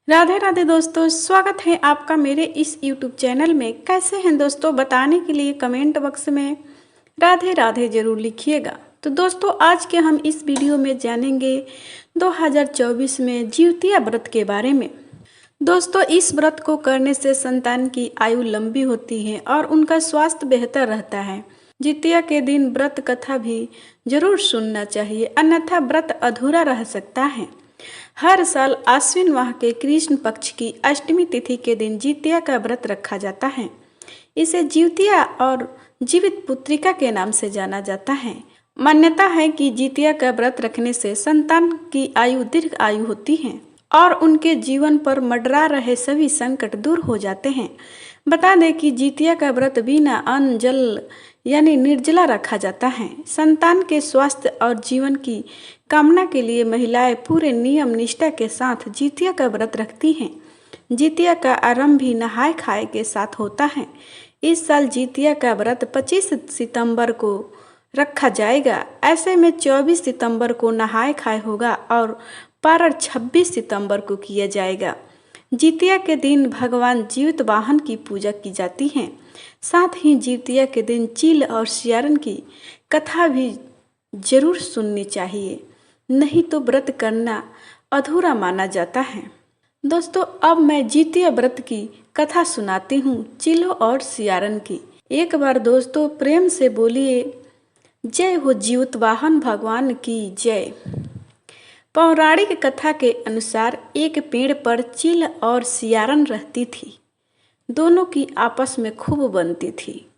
राधे राधे दोस्तों, स्वागत है आपका मेरे इस YouTube चैनल में। कैसे हैं दोस्तों, बताने के लिए कमेंट बॉक्स में राधे राधे जरूर लिखिएगा। तो दोस्तों, आज के हम इस वीडियो में जानेंगे 2024 में जिउतिया व्रत के बारे में। दोस्तों, इस व्रत को करने से संतान की आयु लंबी होती है और उनका स्वास्थ्य बेहतर रहता है। जिउतिया के दिन व्रत कथा भी जरूर सुनना चाहिए, अन्यथा व्रत अधूरा रह सकता है। हर साल आश्विन माह के कृष्ण पक्ष की अष्टमी तिथि के दिन जिउतिया का व्रत रखा जाता है। इसे जिउतिया और जीवित पुत्रिका के नाम से जाना जाता है। मान्यता है कि जिउतिया का व्रत रखने से संतान की आयु दीर्घ आयु होती है और उनके जीवन पर मंडरा रहे सभी संकट दूर हो जाते हैं। बता दें कि जिउतिया का व्रत बिना अन्न जल यानी निर्जला रखा जाता है। संतान के स्वास्थ्य और जीवन की कामना के लिए महिलाएं पूरे नियम निष्ठा के साथ जिउतिया का व्रत रखती हैं। जिउतिया का आरंभ भी नहाय खाए के साथ होता है। इस साल जिउतिया का व्रत 25 सितंबर को रखा जाएगा। ऐसे में 24 सितंबर को नहाय खाए होगा और पारण 26 सितंबर को किया जाएगा। जिउतिया के दिन भगवान जीवित वाहन की पूजा की जाती है। साथ ही जिउतिया के दिन चील और सियारन की कथा भी जरूर सुननी चाहिए, नहीं तो व्रत करना अधूरा माना जाता है। दोस्तों, अब मैं जिउतिया व्रत की कथा सुनाती हूँ, चीलों और सियारन की। एक बार दोस्तों प्रेम से बोलिए, जय हो जीवित वाहन भगवान की जय। पौराणिक कथा के अनुसार एक पेड़ पर चील और सियारन रहती थी। दोनों की आपस में खूब बनती थी।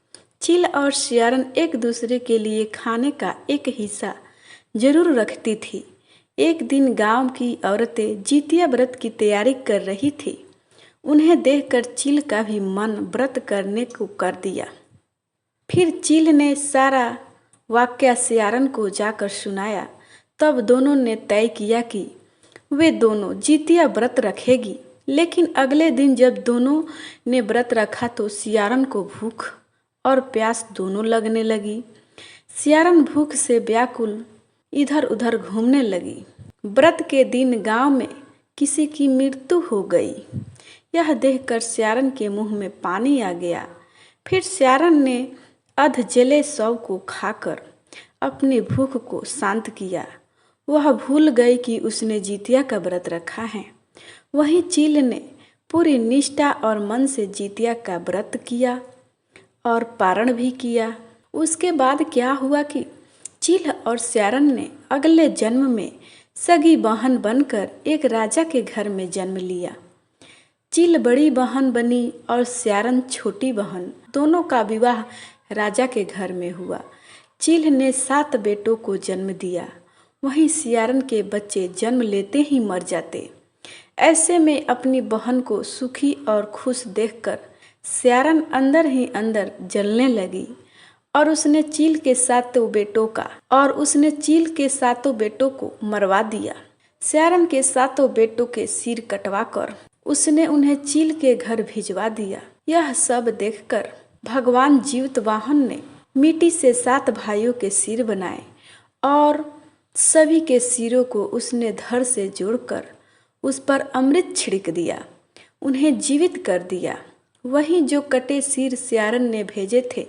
चील और सियारन एक दूसरे के लिए खाने का एक हिस्सा जरूर रखती थी। एक दिन गांव की औरतें जिउतिया व्रत की तैयारी कर रही थी। उन्हें देखकर चील का भी मन व्रत करने को कर दिया। फिर चील ने सारा वाक्य सियारन को जाकर सुनाया। तब दोनों ने तय किया कि वे दोनों जिउतिया व्रत रखेगी। लेकिन अगले दिन जब दोनों ने व्रत रखा तो सियारन को भूख और प्यास दोनों लगने लगी। सियारन भूख से व्याकुल इधर उधर घूमने लगी। व्रत के दिन गांव में किसी की मृत्यु हो गई। यह देखकर सियारन के मुंह में पानी आ गया। फिर सियारन ने अध जले शव को खाकर अपनी भूख को शांत किया। वह भूल गई कि उसने जिउतिया का व्रत रखा है। वहीं चील ने पूरी निष्ठा और मन से जिउतिया का व्रत किया और पारण भी किया। उसके बाद क्या हुआ कि चील और सियारन ने अगले जन्म में सगी बहन बनकर एक राजा के घर में जन्म लिया। चील बड़ी बहन बनी और सियारन छोटी बहन। दोनों का विवाह राजा के घर में हुआ। चील ने 7 बेटों को जन्म दिया। वहीं सियारन के बच्चे जन्म लेते ही मर जाते। ऐसे में अपनी बहन को सुखी और खुश देखकर सियारन अंदर ही अंदर जलने लगी और उसने चील के 7 बेटों को मरवा दिया। सियारन के 7 बेटों के सिर कटवाकर उसने उन्हें चील के घर भिजवा दिया। यह सब देखकर भगवान जीवित वाहन ने मिट्टी से 7 भाइयों के सिर बनाए और सभी के सिरों को उसने धड़ से जोड़कर उस पर अमृत छिड़क दिया, उन्हें जीवित कर दिया। वहीं जो कटे सिर सियारन ने भेजे थे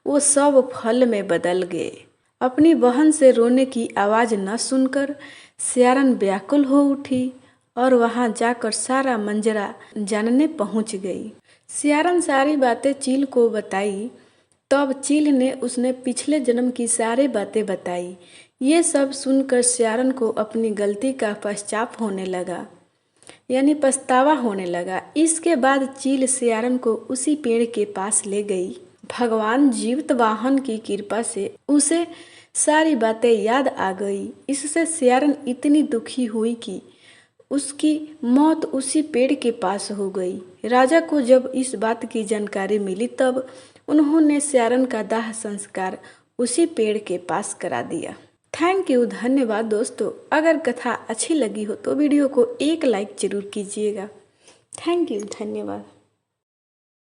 वो सब फल में बदल गए। अपनी बहन से रोने की आवाज़ न सुनकर सियारन व्याकुल हो उठी और वहां जाकर सारा मंजरा जानने पहुंच गई। सियारन सारी बातें चील को बताई। तब चील ने उसने पिछले जन्म की सारी बातें बताई। ये सब सुनकर सियारन को अपनी गलती का पछतावा होने लगा। इसके बाद चील सियारन को उसी पेड़ के पास ले गई। भगवान जीवित वाहन की कृपा से उसे सारी बातें याद आ गई। इससे सियारन इतनी दुखी हुई कि उसकी मौत उसी पेड़ के पास हो गई। राजा को जब इस बात की जानकारी मिली तब उन्होंने सियारन का दाह संस्कार उसी पेड़ के पास करा दिया। थैंक यू, धन्यवाद दोस्तों। अगर कथा अच्छी लगी हो तो वीडियो को एक लाइक जरूर कीजिएगा। थैंक यू, धन्यवाद।